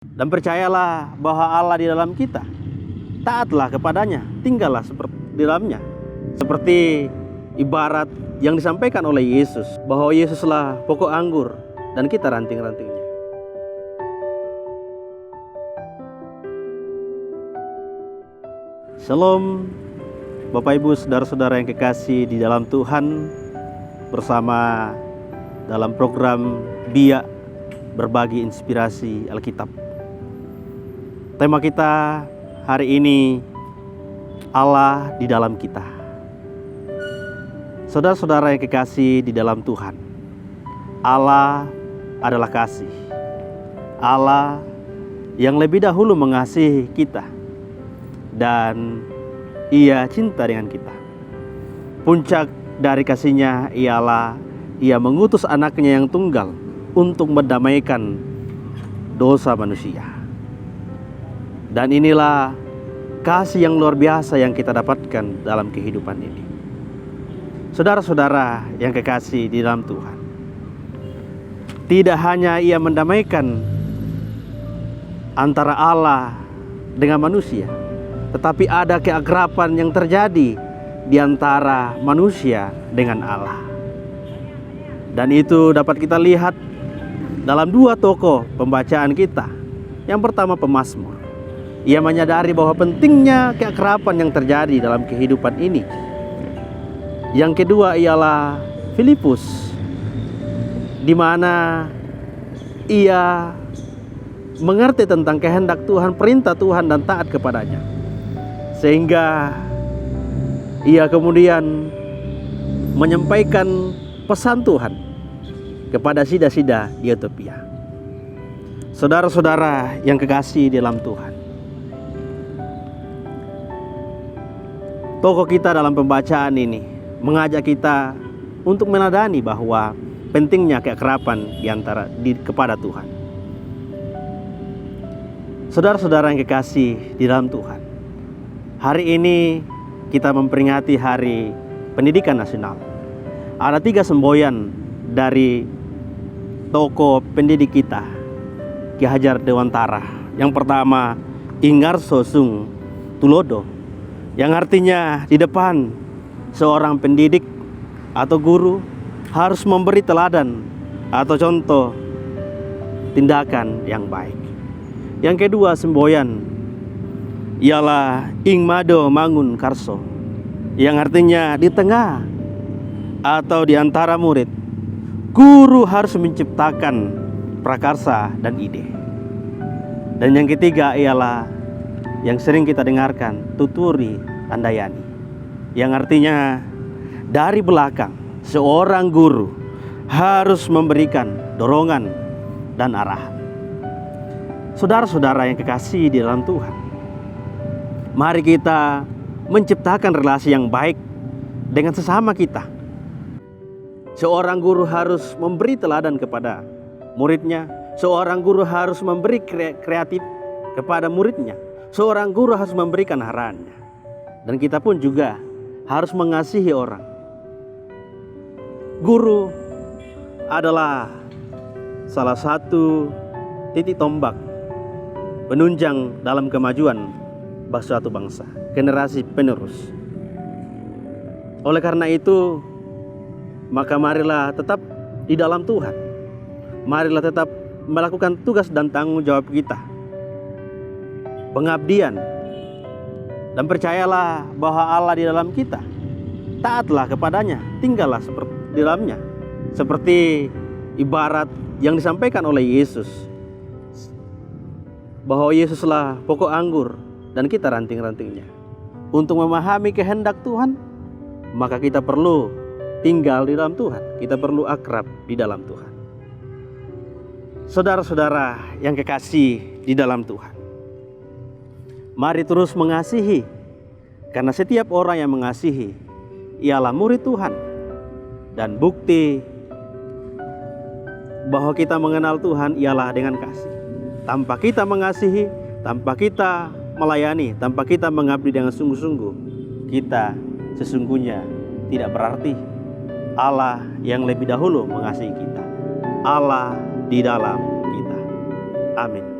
Dan percayalah bahwa Allah di dalam kita. Taatlah kepadanya, tinggallah seperti di dalamnya. Seperti ibarat yang disampaikan oleh Yesus, bahwa Yesuslah pokok anggur dan kita ranting-rantingnya. Shalom Bapak Ibu saudara-saudara yang kekasih di dalam Tuhan, bersama dalam program BIA Berbagi Inspirasi Alkitab. Tema kita hari ini, Allah di dalam kita. Saudara-saudara yang kekasih di dalam Tuhan, Allah adalah kasih. Allah yang lebih dahulu mengasihi kita, dan Ia cinta dengan kita. Puncak dari kasihnya ialah Ia mengutus anaknya yang tunggal untuk mendamaikan dosa manusia. Dan inilah kasih yang luar biasa yang kita dapatkan dalam kehidupan ini. Saudara-saudara yang kekasih di dalam Tuhan, tidak hanya Ia mendamaikan antara Allah dengan manusia, tetapi ada keakraban yang terjadi di antara manusia dengan Allah. Dan itu dapat kita lihat dalam dua tokoh pembacaan kita. Yang pertama, pemazmur. Ia menyadari bahwa pentingnya keakraban yang terjadi dalam kehidupan ini. Yang kedua ialah Filipus, di mana ia mengerti tentang kehendak Tuhan, perintah Tuhan, dan taat kepadanya. Sehingga ia kemudian menyampaikan pesan Tuhan kepada sida-sida di Ethiopia. Saudara-saudara yang kekasih dalam Tuhan, tokoh kita dalam pembacaan ini mengajak kita untuk menadani bahwa pentingnya keakraban kepada Tuhan. Saudara-saudara yang kekasih di dalam Tuhan, hari ini kita memperingati Hari Pendidikan Nasional. Ada 3 semboyan dari tokoh pendidik kita, Ki Hajar Dewantara. Yang pertama, Ingarso Sung Tulodo, yang artinya di depan seorang pendidik atau guru harus memberi teladan atau contoh tindakan yang baik. Yang kedua semboyan ialah Ingmado Mangun Karso, yang artinya di tengah atau di antara murid, guru harus menciptakan prakarsa dan ide. Dan yang ketiga ialah yang sering kita dengarkan, Tuturi Tandayani, yang artinya dari belakang seorang guru harus memberikan dorongan dan arahan. Saudara-saudara yang kekasih di dalam Tuhan, mari kita menciptakan relasi yang baik dengan sesama kita. Seorang guru harus memberi teladan kepada muridnya. Seorang guru harus memberi kreatif kepada muridnya. Seorang guru harus memberikan arahannya. Dan kita pun juga harus mengasihi orang. Guru adalah salah satu titik tombak penunjang dalam kemajuan suatu bangsa, generasi penerus. Oleh karena itu, maka marilah tetap di dalam Tuhan. Marilah tetap melakukan tugas dan tanggung jawab kita, pengabdian. Dan percayalah bahwa Allah di dalam kita. Taatlah kepadanya, tinggallah seperti di dalamnya. Seperti ibarat yang disampaikan oleh Yesus, bahwa Yesuslah pokok anggur dan kita ranting-rantingnya. Untuk memahami kehendak Tuhan, maka kita perlu tinggal di dalam Tuhan. Kita perlu akrab di dalam Tuhan. Saudara-saudara yang kekasih di dalam Tuhan, mari terus mengasihi, karena setiap orang yang mengasihi ialah murid Tuhan. Dan bukti bahwa kita mengenal Tuhan ialah dengan kasih. Tanpa kita mengasihi, tanpa kita melayani, tanpa kita mengabdi dengan sungguh-sungguh, kita sesungguhnya tidak berarti. Allah yang lebih dahulu mengasihi kita, Allah di dalam kita. Amin.